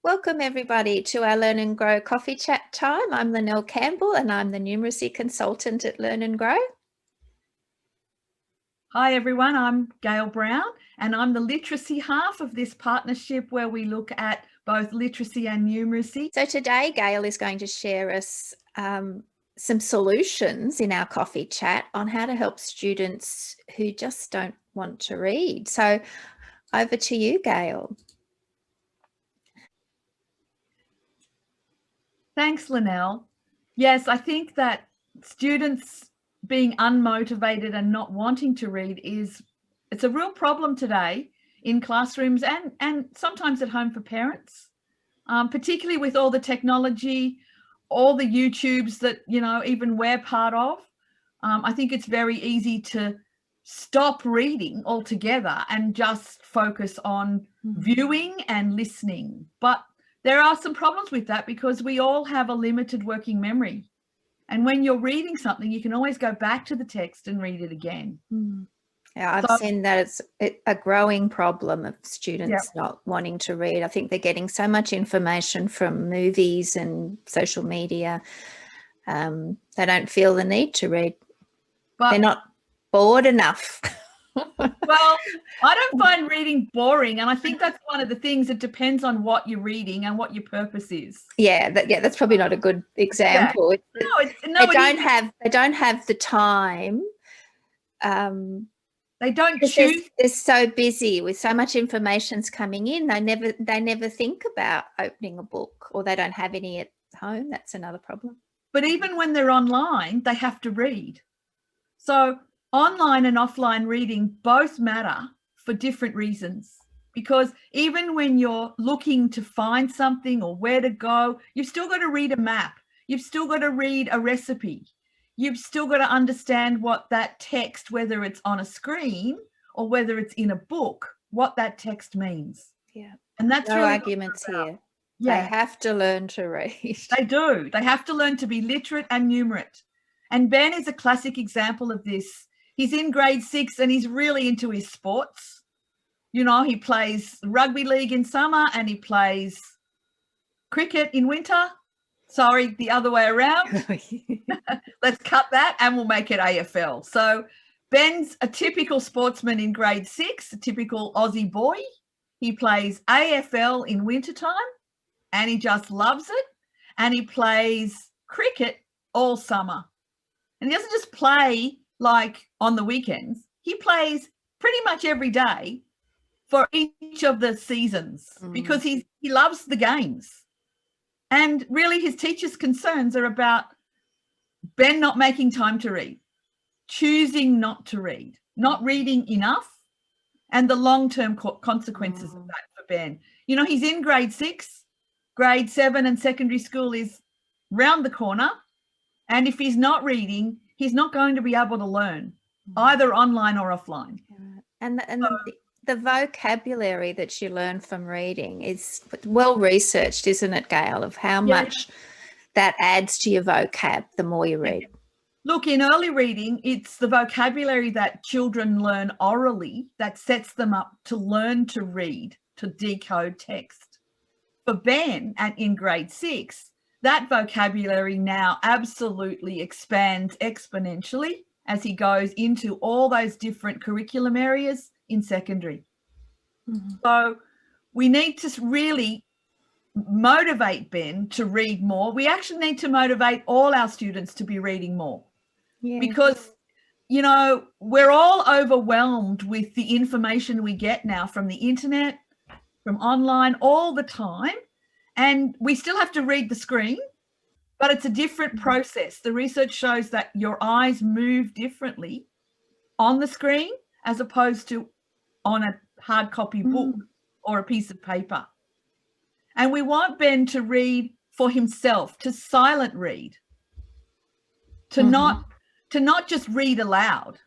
Welcome everybody to our Learn and Grow Coffee Chat time. I'm Lynelle Campbell and I'm the numeracy consultant at Learn and Grow. Hi everyone, I'm Gail Brown and I'm the literacy half of this partnership where we look at both literacy and numeracy. So today Gail is going to share us some solutions in our coffee chat on how to help students who just don't want to read. So over to you, Gail. Thanks, Lynelle. Yes, I think that students being unmotivated and not wanting to read it's a real problem today in classrooms and sometimes at home for parents, particularly with all the technology, all the YouTubes that, even we're part of. I think it's very easy to stop reading altogether and just focus on viewing and listening. But there are some problems with that because we all have a limited working memory. And when you're reading something, you can always go back to the text and read it again. Yeah, I've seen that it's a growing problem of students not wanting to read. I think they're getting so much information from movies and social media. They don't feel the need to read. But they're not bored enough. Well, I don't find reading boring, and I think that's one of the things. It depends on what you're reading and what your purpose is. Yeah, that's probably not a good example. Yeah. They don't have the time. They don't choose. They're so busy with so much information's coming in. They never think about opening a book, or they don't have any at home. That's another problem. But even when they're online, they have to read. So online and offline reading both matter for different reasons, because even when you're looking to find something or where to go, you've still got to read a map. You've still got to read a recipe. You've still got to understand what that text, whether it's on a screen or whether it's in a book, what that text means. Yeah. And that's no really arguments here. Yeah. They have to learn to read. They do. They have to learn to be literate and numerate. And Ben is a classic example of this. He's in grade 6 and he's really into his sports. He plays rugby league in summer and he plays cricket in winter. Sorry, the other way around. Let's cut that and we'll make it AFL. So Ben's a typical sportsman in grade 6, a typical Aussie boy. He plays AFL in wintertime and he just loves it. And he plays cricket all summer. And he doesn't just play like on the weekends. He plays pretty much every day for each of the seasons because he loves the games. And really his teacher's concerns are about Ben not making time to read, choosing not to read, not reading enough, and the long-term consequences of that for Ben. He's in grade 6, grade 7 and secondary school is round the corner. And if he's not reading, he's not going to be able to learn either online or offline. And the vocabulary that you learn from reading is well researched, isn't it, Gail, of how much that adds to your vocab the more you read. Look, in early reading, it's the vocabulary that children learn orally that sets them up to learn to read, to decode text. For Ben, in grade 6, that vocabulary now absolutely expands exponentially as he goes into all those different curriculum areas in secondary. So we need to really motivate Ben to read more. We actually need to motivate all our students to be reading more because, we're all overwhelmed with the information we get now from the internet, from online all the time. And we still have to read the screen, but it's a different process. The research shows that your eyes move differently on the screen as opposed to on a hard copy book or a piece of paper. And we want Ben to read for himself, to silent read, to not just read aloud.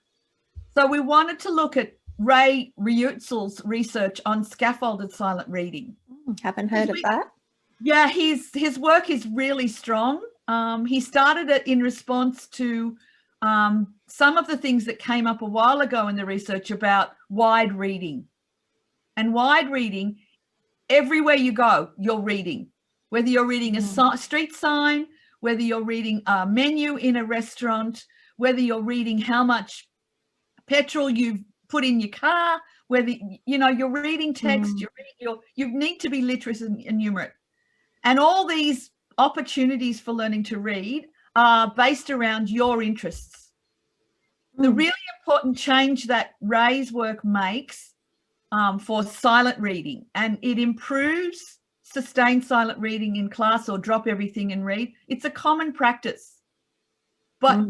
So we wanted to look at Ray Rieuzel's research on scaffolded silent reading. Haven't heard of that. Yeah, his work is really strong. He started it in response to some of the things that came up a while ago in the research about wide reading. And wide reading everywhere you go, you're reading. Whether you're reading a street sign, whether you're reading a menu in a restaurant, whether you're reading how much petrol you've put in your car, whether, you know, you're reading text, you need to be literate and numerate. And all these opportunities for learning to read are based around your interests. The really important change that Ray's work makes for silent reading, and it improves sustained silent reading in class or drop everything and read. It's a common practice. But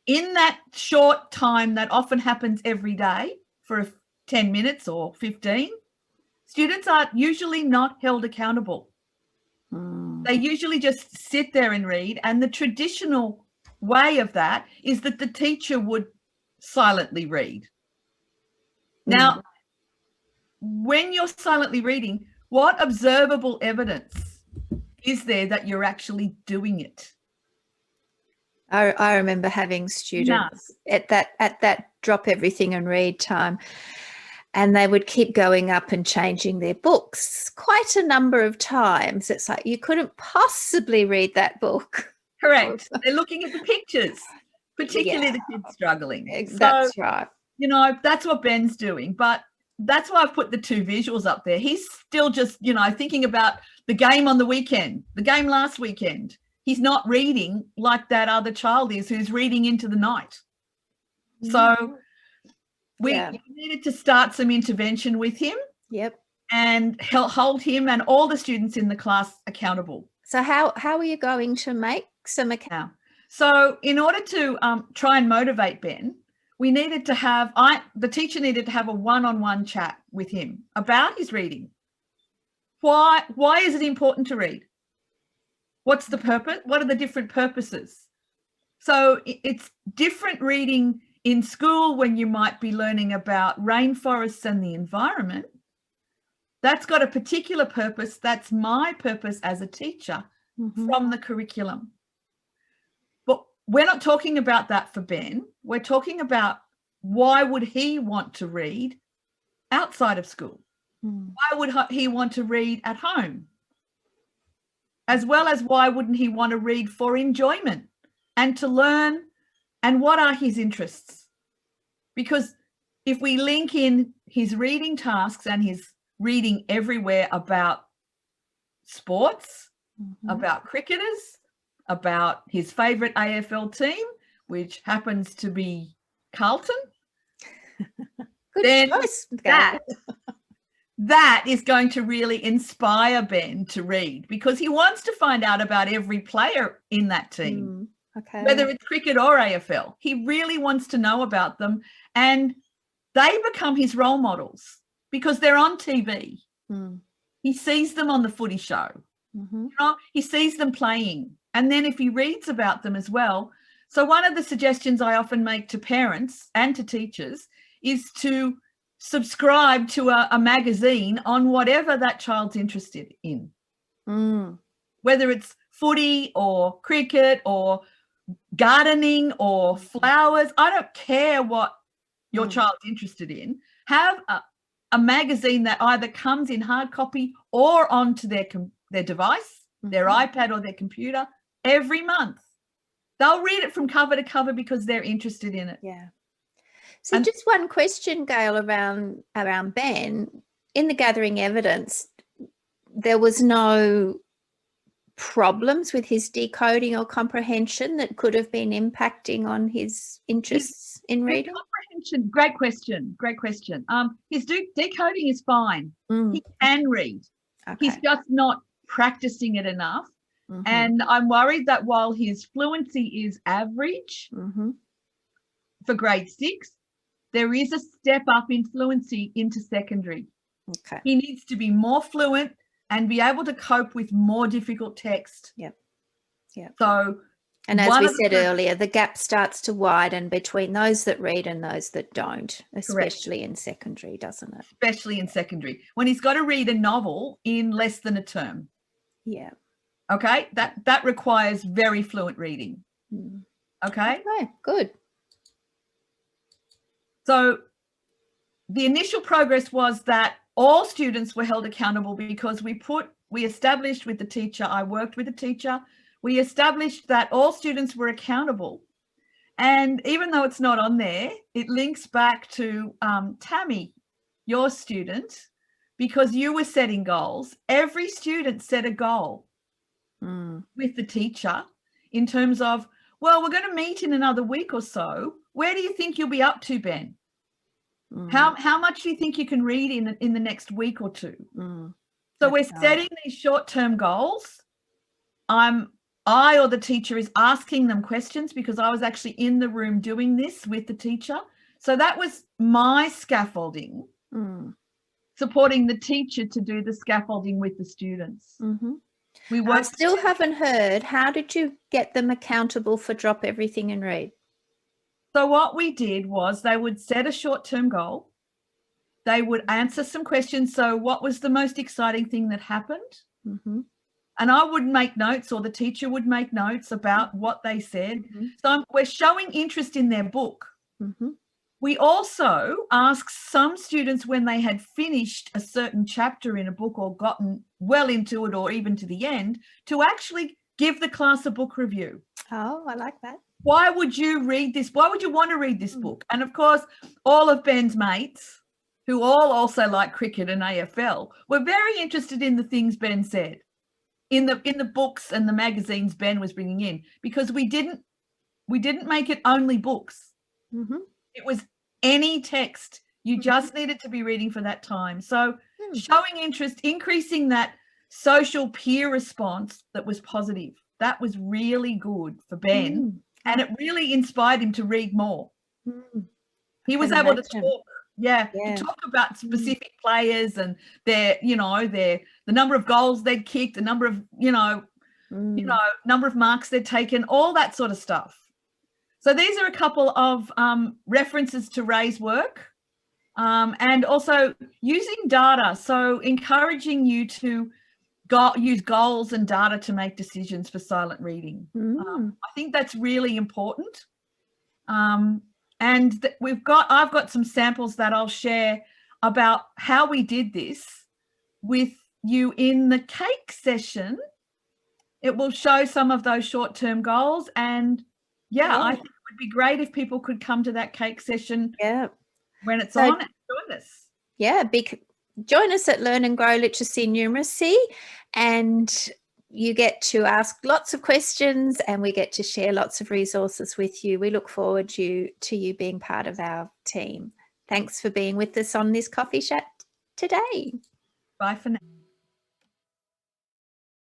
in that short time that often happens every day for 10 minutes or 15, students are usually not held accountable. They usually just sit there and read. And the traditional way of that is that the teacher would silently read. Now, when you're silently reading, what observable evidence is there that you're actually doing it? I remember having students at that drop everything and read time, and they would keep going up and changing their books quite a number of times. It's like, you couldn't possibly read that book. Correct. They're looking at the pictures, particularly the kids struggling. That's right. You know, that's what Ben's doing. But that's why I've put the 2 visuals up there. He's still just, you know, thinking about the game on the weekend, the game last weekend. He's not reading like that other child is, who's reading into the night. So we needed to start some intervention with him. And hold him and all the students in the class accountable. So how are you going to make some account? So in order to try and motivate Ben, we needed to have, the teacher needed to have a one-on-one chat with him about his reading. Why is it important to read? What's the purpose? What are the different purposes? So it's different reading in school when you might be learning about rainforests and the environment. That's got a particular purpose. That's my purpose as a teacher from the curriculum. But we're not talking about that for Ben. We're talking about why would he want to read outside of school? Why would he want to read at home? As well as why wouldn't he want to read for enjoyment and to learn, and what are his interests? Because if we link in his reading tasks and his reading everywhere about sports, about cricketers, about his favourite AFL team, which happens to be Carlton, then that is going to really inspire Ben to read, because he wants to find out about every player in that team, whether it's cricket or AFL. He really wants to know about them, and they become his role models because they're on TV. He sees them on the footy show. You know, he sees them playing, and then if he reads about them as well. So one of the suggestions I often make to parents and to teachers is to subscribe to a magazine on whatever that child's interested in, whether it's footy or cricket or gardening or flowers. I don't care what your child's interested in. Have a magazine that either comes in hard copy or onto their device, their iPad or their computer every month. They'll read it from cover to cover because they're interested in it. So just one question, Gail, around Ben. In the gathering evidence, there was no problems with his decoding or comprehension that could have been impacting on his interests in reading? Comprehension, great question. His decoding is fine. He can read. He's just not practicing it enough. And I'm worried that while his fluency is average for grade 6, there is a step up in fluency into secondary. He needs to be more fluent and be able to cope with more difficult text. So, and as we said earlier, the gap starts to widen between those that read and those that don't, especially in secondary, doesn't it? Especially in secondary, when he's got to read a novel in less than a term. Okay, that requires very fluent reading. Okay, good. So the initial progress was that all students were held accountable because we established with the teacher, I worked with the teacher, we established that all students were accountable. And even though it's not on there, it links back to Tammy, your student, because you were setting goals. Every student set a goal with the teacher in terms of, well, we're going to meet in another week or so. Where do you think you'll be up to, Ben? How much do you think you can read in the next week or two? So we're setting these short-term goals. I or the teacher is asking them questions because I was actually in the room doing this with the teacher. So that was my scaffolding, supporting the teacher to do the scaffolding with the students. I still haven't heard, how did you get them accountable for drop everything and read? So what we did was they would set a short-term goal. They would answer some questions. So what was the most exciting thing that happened? And I would make notes, or the teacher would make notes about what they said. So we're showing interest in their book. We also asked some students when they had finished a certain chapter in a book or gotten well into it or even to the end to actually give the class a book review. Oh, I like that. Why would you read this? Why would you want to read this book? And of course, all of Ben's mates, who all also like cricket and AFL, were very interested in the things Ben said in the books and the magazines Ben was bringing in, because we didn't make it only books. It was any text. You just needed to be reading for that time. So showing interest, increasing that social peer response that was positive. That was really good for Ben. And it really inspired him to read more. He was able to talk. To talk about specific players and their, the number of goals they'd kicked, the number of, number of marks they'd taken, all that sort of stuff. So these are a couple of references to Ray's work, and also using data. So encouraging you to use goals and data to make decisions for silent reading. I think that's really important. And I've got some samples that I'll share about how we did this with you in the cake session. It will show some of those short-term goals. And I think it would be great if people could come to that cake session when it's on and join us. Join us at Learn and Grow Literacy Numeracy, and you get to ask lots of questions and we get to share lots of resources with you. We look forward to you being part of our team. Thanks for being with us on this coffee chat today. Bye for now.